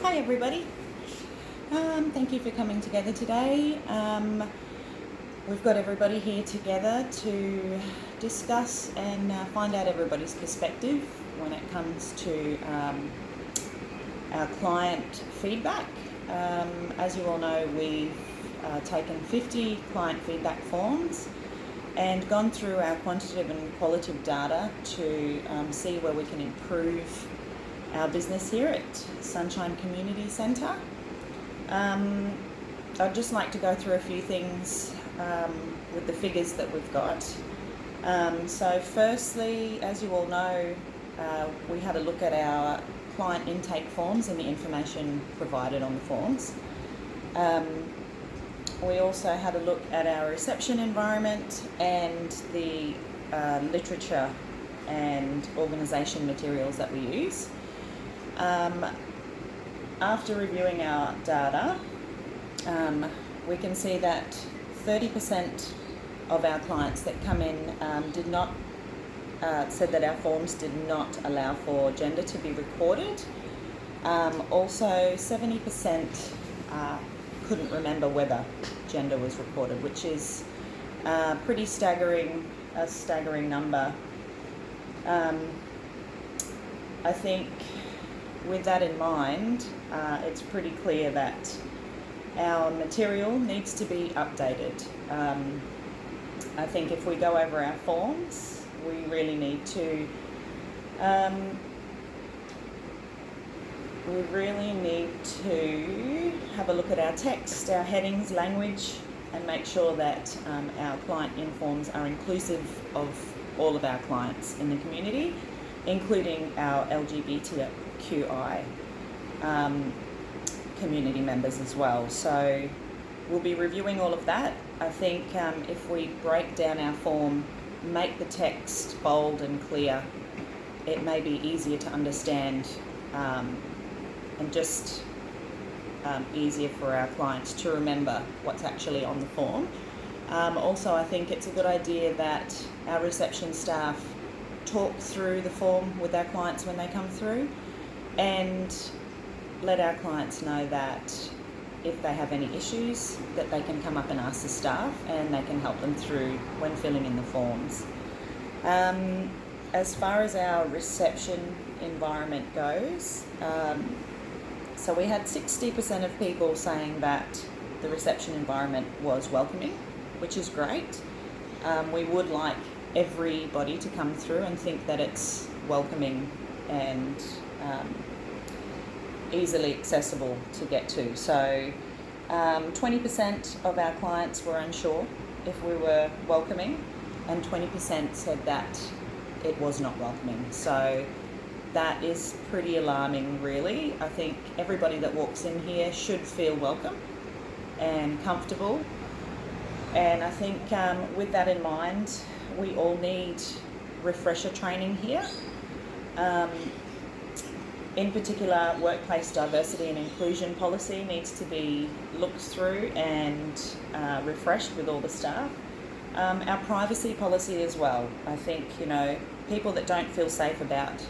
Hi everybody. Thank you for coming together today. We've got everybody here together to discuss and find out everybody's perspective when it comes to our client feedback. As you all know, we've taken 50 client feedback forms and gone through our quantitative and qualitative data to see where we can improve our business here at Sunshine Community Centre. I'd just like to go through a few things with the figures that we've got. So firstly, as you all know, we had a look at our client intake forms and the information provided on the forms. We also had a look at our reception environment and the literature and organisation materials that we use. After reviewing our data, we can see that 30% of our clients that come in did not said that our forms did not allow for gender to be recorded. Also, 70% couldn't remember whether gender was recorded, which is a staggering number. I think with that in mind, it's pretty clear that our material needs to be updated. I think if we go over our forms, we really need to have a look at our text, our headings, language, and make sure that our client informs are inclusive of all of our clients in the community, including our LGBTQI community members as well. So we'll be reviewing all of that. I think if we break down our form, make the text bold and clear, it may be easier to understand and just easier for our clients to remember what's actually on the form. Also, I think it's a good idea that our reception staff talk through the form with our clients when they come through and let our clients know that if they have any issues, that they can come up and ask the staff and they can help them through when filling in the forms. As far as our reception environment goes, so we had 60% of people saying that the reception environment was welcoming, which is great. We would like everybody to come through and think that it's welcoming and easily accessible to get to. So 20% of our clients were unsure if we were welcoming, and 20% said that it was not welcoming. So that is pretty alarming, really. I think everybody that walks in here should feel welcome and comfortable. And I think with that in mind, we all need refresher training here. In particular, workplace diversity and inclusion policy needs to be looked through and refreshed with all the staff. Our privacy policy as well. I think, people that don't feel safe about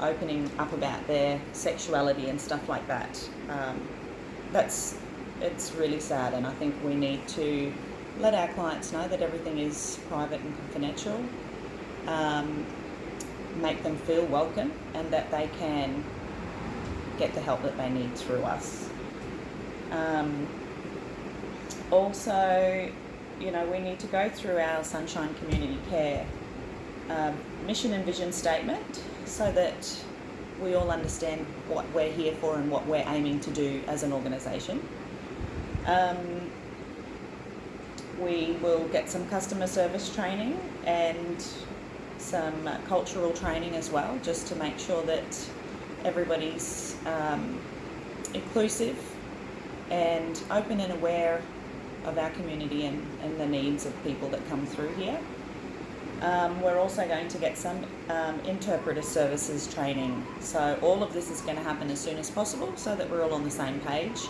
opening up about their sexuality and stuff like that, it's really sad, and I think we need to let our clients know that everything is private and confidential, make them feel welcome and that they can get the help that they need through us. Also, we need to go through our Sunshine Community Care mission and vision statement so that we all understand what we're here for and what we're aiming to do as an organisation. We will get some customer service training and some cultural training as well, just to make sure that everybody's inclusive and open and aware of our community and the needs of people that come through here. We're also going to get some interpreter services training. So all of this is going to happen as soon as possible so that we're all on the same page.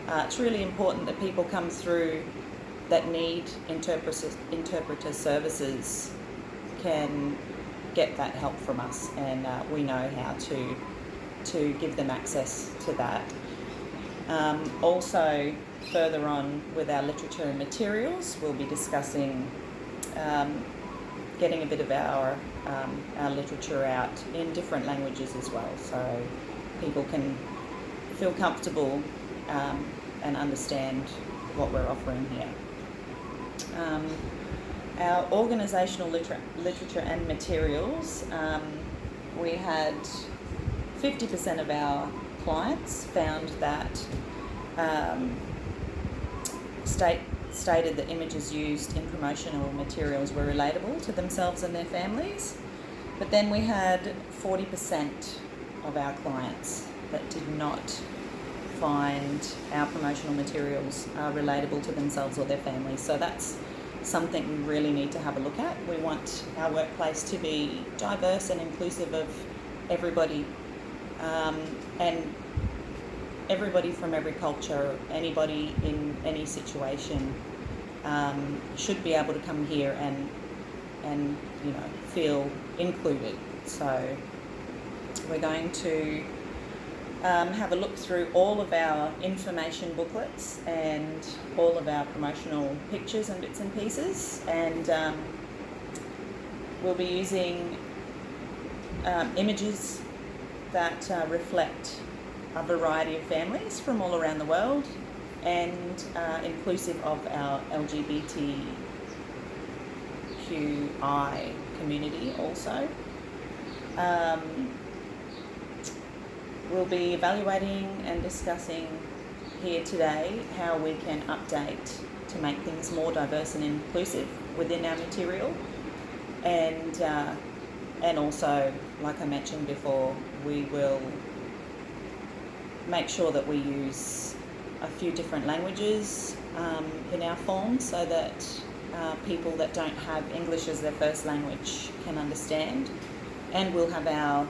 It's really important that people come through that need interpreter services can get that help from us, and we know how to to give them access to that. Also, further on with our literature and materials, we'll be discussing getting a bit of our literature out in different languages as well, so people can feel comfortable and understand what we're offering here. Our organisational literature and materials, we had 50% of our clients found that stated that images used in promotional materials were relatable to themselves and their families. But then we had 40% of our clients that did not find our promotional materials relatable to themselves or their families. So that's something we really need to have a look at. We want our workplace to be diverse and inclusive of everybody, and everybody from every culture, anybody in any situation should be able to come here and feel included. So we're going to have a look through all of our information booklets and all of our promotional pictures and bits and pieces, and we'll be using images that reflect a variety of families from all around the world, and inclusive of our LGBTQI community also. We'll be evaluating and discussing here today how we can update to make things more diverse and inclusive within our material, and also, like I mentioned before, we will make sure that we use a few different languages in our form, so that people that don't have English as their first language can understand. And we'll have our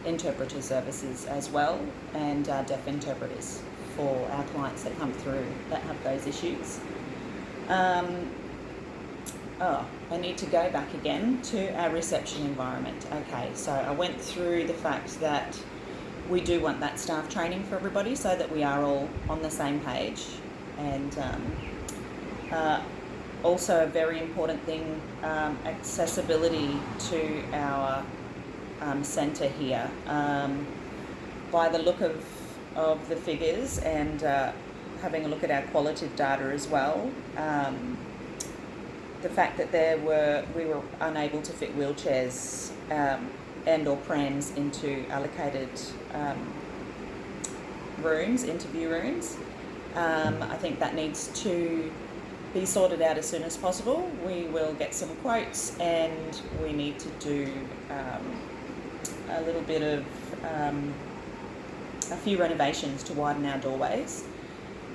interpreter services as well, and deaf interpreters for our clients that come through that have those issues. I need to go back again to our reception environment. Okay, so I went through the fact that we do want that staff training for everybody so that we are all on the same page, and also a very important thing, accessibility to our centre here. By the look of the figures and having a look at our qualitative data as well, the fact that we were unable to fit wheelchairs and or prams into allocated rooms, interview rooms, I think that needs to be sorted out as soon as possible. We will get some quotes, and we need to do a little bit of a few renovations to widen our doorways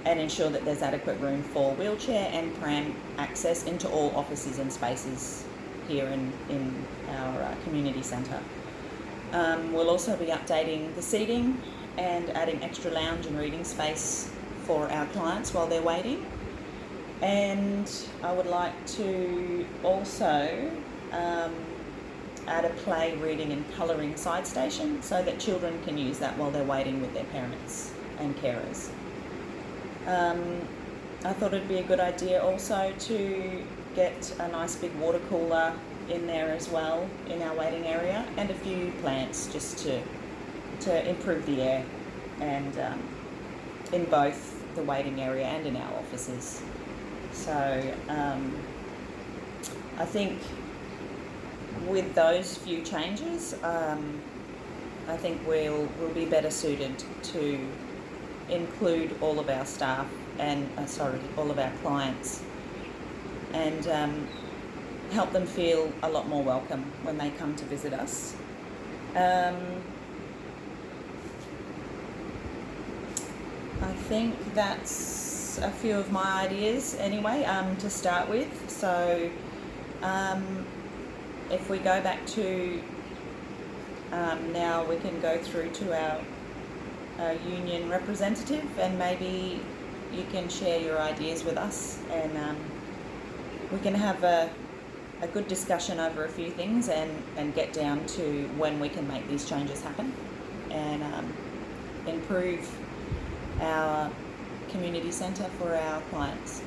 and ensure that there's adequate room for wheelchair and pram access into all offices and spaces here in our community centre. We'll also be updating the seating and adding extra lounge and reading space for our clients while they're waiting. And I would like to also add a play, reading and colouring side station so that children can use that while they're waiting with their parents and carers. I thought it'd be a good idea also to get a nice big water cooler in there as well in our waiting area, and a few plants just to improve the air, and in both the waiting area and in our offices. So I think with those few changes, I think we'll be better suited to include all of our staff and all of our clients, and help them feel a lot more welcome when they come to visit us. I think that's a few of my ideas anyway, to start with. So if we go back to now, we can go through to our union representative, and maybe you can share your ideas with us, and we can have a good discussion over a few things and get down to when we can make these changes happen. and improve our community centre for our clients.